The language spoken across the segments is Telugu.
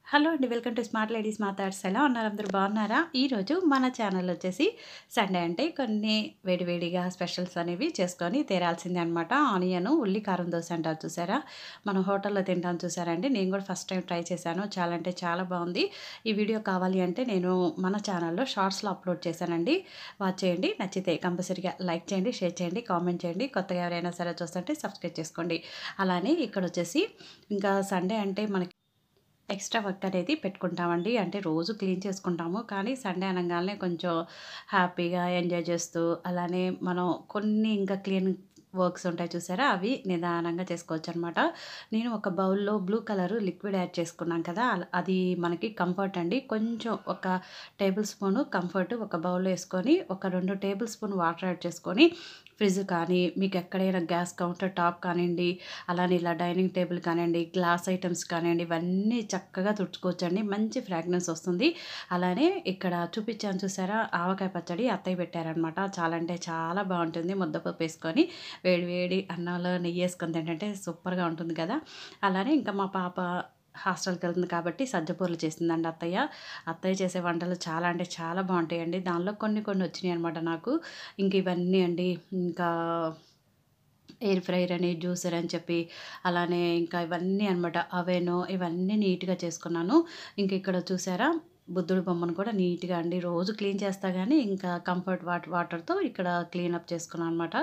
హలో అండి. వెల్కమ్ టు స్మార్ట్ లేడీస్ మాట్లాడ్స్. ఎలా ఉన్నారు? అందరూ బాగున్నారా? ఈరోజు మన ఛానల్ వచ్చేసి సండే అంటే కొన్ని వేడివేడిగా స్పెషల్స్ అనేవి చేసుకొని తీరాల్సిందే అనమాట. ఆనియన్ ఉల్లి కారం దోశ అంటారు చూసారా? మనం హోటల్లో తింటాం చూసారా అండి? నేను కూడా ఫస్ట్ టైం ట్రై చేశాను. చాలా అంటే చాలా బాగుంది. ఈ వీడియో కావాలి అంటే నేను మన ఛానల్లో షార్ట్స్లో అప్లోడ్ చేశానండి. వాచ్ చేయండి. నచ్చితే కంపల్సరీగా లైక్ చేయండి, షేర్ చేయండి, కామెంట్ చేయండి. కొత్తగా ఎవరైనా సరే చూస్తుంటే సబ్స్క్రైబ్ చేసుకోండి. అలానే ఇక్కడ వచ్చేసి ఇంకా సండే అంటే మనకి ఎక్స్ట్రా వర్క్ అనేది పెట్టుకుంటామండి. అంటే రోజు క్లీన్ చేసుకుంటాము. కానీ సండే అనంగానే కొంచెం హ్యాపీగా ఎంజాయ్ చేస్తూ, అలానే మనం కొన్ని ఇంకా క్లీన్ వర్క్స్ ఉంటాయి చూసారా? అవి నిదానంగా చేసుకోవచ్చనమాట. నేను ఒక బౌల్‌లో బ్లూ కలరు లిక్విడ్ యాడ్ చేసుకున్నాం కదా! అది మనకి కంఫర్ట్ అండి. కొంచెం ఒక టేబుల్ స్పూను కంఫర్ట్ ఒక బౌల్‌లో ఏసుకొని, ఒక 2 టేబుల్ స్పూన్ వాటర్ యాడ్ చేసుకొని, ఫ్రిడ్జ్ కానీ, మీకెక్కడైనా గ్యాస్ కౌంటర్ టాప్ కానియండి, అలానే ఇలా డైనింగ్ టేబుల్ కానియండి, గ్లాస్ ఐటెమ్స్ కానియండి, ఇవన్నీ చక్కగా తుడుచుకోవచ్చండి. మంచి ఫ్రాగ్రెన్స్ వస్తుంది. అలానే ఇక్కడ చూపించాను చూసారా? ఆవకాయ పచ్చడి అత్తయ్య పెట్టారనమాట. చాలా అంటే చాలా బావుంటుంది. ముద్దపప్పు ఏసుకొని వేడి వేడి అన్నంలో నెయ్యేసుకొని తింటుంటే సూపర్‌గా ఉంటుంది కదా! అలానే ఇంకా మా పాప హాస్టల్‌కెళ్తుంది కాబట్టి సజ్జపూరలు చేసిందండి అత్తయ్య. అత్తయ్య చేసే వంటలు చాలా అంటే చాలా బావుంటాయండి. దానిలో కొన్ని కొన్ని వచ్చినాయనమాట నాకు. ఇంక ఇవన్నీ అండి. ఇంకా ఎయిర్ ఫ్రైయర్ అని, జ్యూసర్ అని చెప్పి, అలానే ఇంకా ఇవన్నీ అనమాట. అవెను ఇవన్నీ నీట్‌గా చేసుకున్నాను. ఇంక ఇక్కడ చూసారా? బుద్ధుడి బొమ్మను కూడా నీట్‌గా అండి రోజు క్లీన్ చేస్తా గానీ, ఇంకా కంఫర్ట్ వాటర్‌తో ఇక్కడ క్లీనప్ చేసుకున్నాను అనమాట.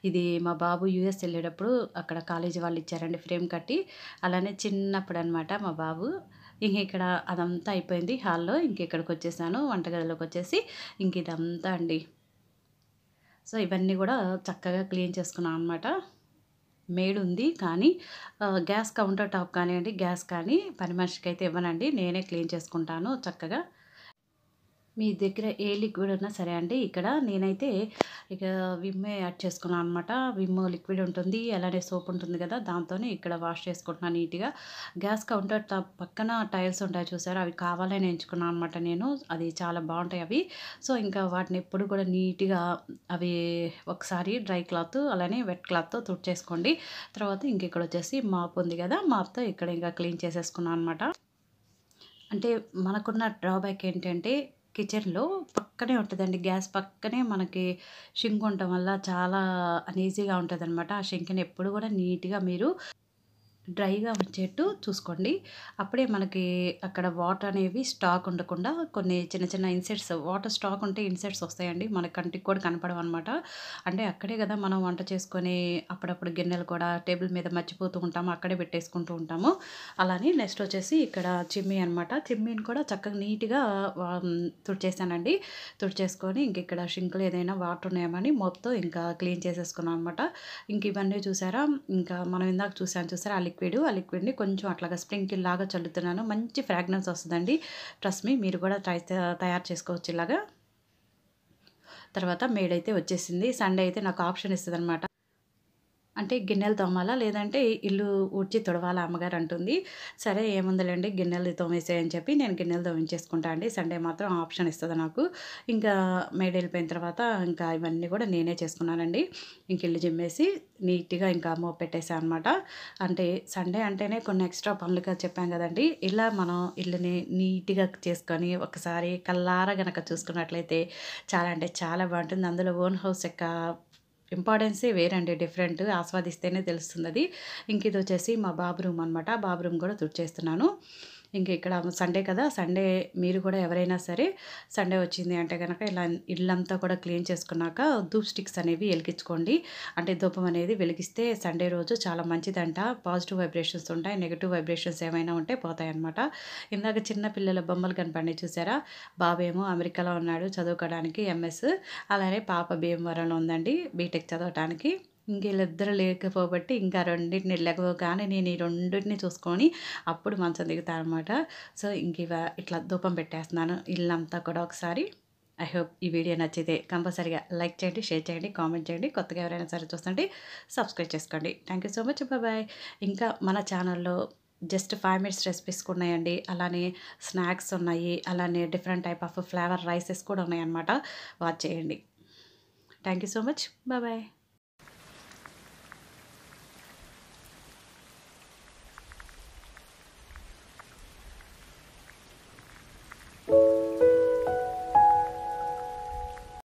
ఇది మా బాబు యూఎస్ ఎళ్ళేటప్పుడు అక్కడ కాలేజీ వాళ్ళు ఇచ్చారండి ఫ్రేమ్ కట్టి. అలానే చిన్నప్పుడనమాట మా బాబు. ఇంక ఇక్కడ అదంతా అయిపోయింది హాల్‌లో. ఇంక ఇక్కడికొచ్చేసాను వంటగదిలోకొచ్చేసి ఇంక ఇదంతా అండి. సో, ఇవన్నీ గూడా చక్కగా క్లీన్ చేసుకున్నాం అనమాట. మేడుంది. కానీ గ్యాస్ కౌంటర్ టాప్ కానియండి, గ్యాస్ కానీ పని మనిషికైతే ఇవ్వనండి. నేనే క్లీన్ చేసుకుంటాను చక్కగా. మీ దగ్గర ఏ లిక్విడ్ ఉన్నా సరే అండి. ఇక్కడ నేనైతే ఇక విమ్మే యాడ్ చేసుకున్నాను అనమాట. విమ్ లిక్విడ్ ఉంటుంది. అలానే సోప్ ఉంటుంది కదా! దాంతోనే ఇక్కడ వాష్ చేసుకుంటున్నాను నీట్‌గా. గ్యాస్ కౌంటర్ టాప్ పక్కన టైల్స్ ఉంటాయి చూసారా? అవి కావాలని ఎంచుకున్నాను అనమాట నేను. అది చాలా బావుంటాయి అవి. సో, ఇంకా వాటిని ఎప్పుడు కూడా నీట్‌గా అవి ఒకసారి డ్రై క్లాత్ అలానే వెట్ క్లాత్‌తో తుడిచేసుకోండి. తర్వాత ఇంక ఇక్కడొచ్చేసి మాప్ ఉంది కదా! మాప్‌తో ఇక్కడ ఇంకా క్లీన్ చేసేసుకున్నాను అనమాట. అంటే మనకున్న డ్రాబ్యాక్ ఏంటంటే కిచెన్‌లో పక్కనే ఉంటదండి. గ్యాస్ పక్కనే మనకి షింక్ ఉండటం వల్ల చాలా అనీజీగా ఉంటదనమాట. ఆ షింక్‌ని ఎప్పుడు గూడా నీట్‌గా మీరు డ్రైగా వచ్చేట్టు చూసుకోండి. అప్పుడే మనకి అక్కడ వాటర్ అనేవి స్టాక్ ఉండకుండా కొన్ని చిన్న చిన్న ఇన్సెట్స్ వాటర్ స్టాక్ ఉంటే ఇన్సెట్స్ వస్తాయండి. మన కంటికి కూడా కనపడవనమాట. అంటే అక్కడే గదా మనం వంట చేసుకొని అప్పుడప్పుడు గిన్నెలు కూడా టేబుల్ మీద మర్చిపోతూ ఉంటాము. అక్కడే పెట్టేసుకుంటూ ఉంటాము. అలానే నెక్స్ట్ వచ్చేసి ఇక్కడ చిమ్మీ అనమాట. చిమ్మీని కూడా చక్కగా నీట్‌గా తుడిచేసానండి. తుడిచేసుకొని ఇంక ఇక్కడ షింక్‌లో ఏదైనా వాటర్ ఉన్నాయేమో అని మోప్‌తో ఇంకా క్లీన్ చేసేసుకున్నాం అనమాట. ఇంక ఇవన్నీ చూసారా? ఇంకా మనం ఇందాక చూసాను చూసారా? ఆ లిక్విడ్‌ని కొంచెం అట్లాగా స్ప్రింకిల్ లాగా చల్లుతున్నాను. మంచి ఫ్రాగ్రెన్స్ వస్తదండి. ట్రస్ట్ మీ మీరు కూడా తయారు చేసుకోవచ్చు ఇలాగా. తర్వాత మేడయితే వచ్చేసింది. సండే అయితే నాకు ఆప్షన్ ఇస్తదనమాట. అంటే గిన్నెలు తోమాలా? లేదంటే ఇల్లు ఊడ్చి తుడవాలా అమ్మగారు అంటుంది. సరే ఏముందిలేండి గిన్నెలు తోమేసేయి అని చెప్పి నేను గిన్నెలు తోమించేసుకుంటా అండి. సండే మాత్రం ఆప్షన్ ఇస్తది నాకు. ఇంకా మెయిడ్ ఎళ్ళిపోయిన తర్వాత ఇంకా ఇవన్నీ కూడా నేనే చేసుకున్నానండి. ఇంక ఇల్లు చిమ్మేసి నీట్‌గా ఇంకా మోపెట్టేసా అనమాట. అంటే సండే అంటేనే కొన్ని ఎక్స్‌ట్రా పనులుగా చెప్పాం గదండీ! ఇలా మనం ఇల్లుని నీట్‌గా చేసుకొని ఒకసారి కల్లారా గనక చూసుకున్నట్లయితే చాలా అంటే చాలా బావుంటుంది. అందులో ఓన్ హౌస్ యొక్క ఇంపార్టెన్సే వేరండి. డిఫరెంట్ ఆస్వాదిస్తేనే తెలుస్తుందది. ఇంకిదొచ్చేసి మా బాబు రూమ్ అనమాట. బాబు రూమ్ గూడా తుడిచేస్తున్నాను. ఇంక ఇక్కడ సండే కదా! సండే మీరు కూడా ఎవరైనా సరే సండే వచ్చింది అంటే గనక ఇలా ఇల్లంతా కూడా క్లీన్ చేసుకున్నాక ధూప్ స్టిక్స్ అనేవి ఎలిగించుకోండి. అంటే ధూపం అనేది వెలిగిస్తే సండే రోజు చాలా మంచిదంట. పాజిటివ్ వైబ్రేషన్స్ ఉంటాయి. నెగెటివ్ వైబ్రేషన్స్ ఏమైనా ఉంటే పోతాయన్నమాట. ఇందాక చిన్న పిల్లల బొమ్మలు కనపడినాయి చూసారా? బాబేమో అమెరికాలో ఉన్నాడు చదువుకోవడానికి ఎంఎస్. అలానే పాప భీమవరంలో ఉందండి బీటెక్ చదవటానికి. ఇంక ఈళ్ళిద్దరూ లేకపోబట్టి ఇంకా రెండిటిని లెగవగానే నేను ఈ రెండిటిని చూసుకొని అప్పుడు మంచం దిగుతా అనమాట. సో, ఇట్లా ధూపం పెట్టేస్తున్నాను ఇల్లంతా కూడా ఒకసారి. ఐ హోప్ ఈ వీడియో నచ్చితే కంపల్సరీగా లైక్ చేయండి, షేర్ చేయండి, కామెంట్ చేయండి. కొత్తగా ఎవరైనా సరే చూస్తుంటే సబ్స్క్రైబ్ చేసుకోండి. Thank you so much. Bye. ఇంకా మన ఛానల్‌లో జస్ట్ 5 మినిట్స్ రెసిపీస్ కూడా ఉన్నాయండి. అలానే స్నాక్స్ ఉన్నాయి. అలానే different type of flavour rices కూడా ఉన్నాయన్నమాట. వాచ్ చేయండి. Thank you so much. Bye.